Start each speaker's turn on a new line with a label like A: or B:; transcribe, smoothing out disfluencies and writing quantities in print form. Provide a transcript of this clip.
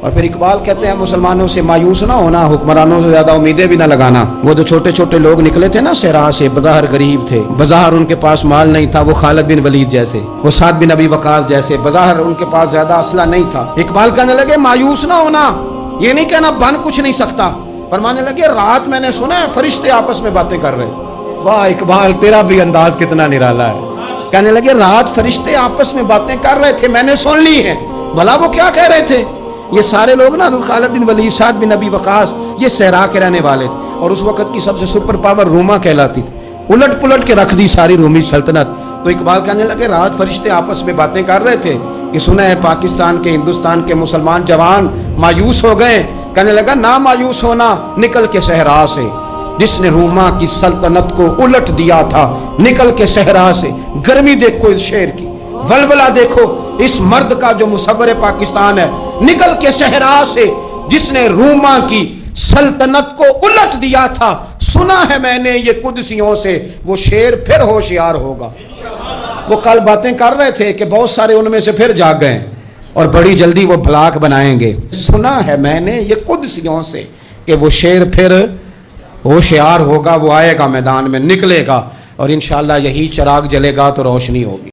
A: اور پھر اقبال کہتے ہیں مسلمانوں سے مایوس نہ ہونا، حکمرانوں سے زیادہ امیدیں بھی نہ لگانا۔ وہ جو چھوٹے چھوٹے لوگ نکلے تھے نا صحرا سے، بظاہر غریب تھے، بظاہر ان کے پاس مال نہیں تھا، وہ خالد بن ولید جیسے، وہ سعد بن ابی وقاص جیسے، بظاہر ان کے پاس زیادہ اسلحہ نہیں تھا۔ اقبال کہنے لگے مایوس نہ ہونا، یہ نہیں کہنا بن کچھ نہیں سکتا۔ فرمانے لگے رات میں نے سنا ہے فرشتے آپس میں باتیں کر رہے۔ واہ اقبال تیرا بھی انداز کتنا نرالا ہے۔ کہنے لگے رات فرشتے آپس میں باتیں کر رہے تھے، میں نے سن لی ہیں۔ بھلا وہ کیا کہہ رہے تھے؟ یہ سارے لوگ نا خالد بن ولید، سعد بن ابی وقاص، یہ صحرا کے رہنے والے تھے، اور اس وقت کی سب سے سپر پاور روما کہلاتی تھی، الٹ پلٹ کے رکھ دی ساری رومی سلطنت۔ تو اقبال کہنے لگے رات فرشتے آپس میں باتیں کر رہے تھے کہ سنا ہے پاکستان کے، ہندوستان کے مسلمان جوان مایوس ہو گئے۔ کہنے لگا نہ مایوس ہونا، نکل کے صحرا سے، جس نے روما کی سلطنت کو الٹ دیا تھا، نکل کے صحرا سے۔ گرمی دیکھو اس شعر کی، ولولہ دیکھو اس مرد کا جو مصور پاکستان ہے، نکل کے صحرا سے جس نے روما کی سلطنت کو الٹ دیا تھا، سنا ہے میں نے یہ قدسیوں سے، وہ شیر پھر ہوشیار ہوگا۔ وہ کل باتیں کر رہے تھے کہ بہت سارے ان میں سے پھر جاگ گئے اور بڑی جلدی وہ بلاک بنائیں گے۔ سنا ہے میں نے یہ قدسیوں سے کہ وہ شیر پھر ہوشیار ہوگا، وہ آئے گا میدان میں، نکلے گا، اور انشاءاللہ یہی چراغ جلے گا تو روشنی ہوگی۔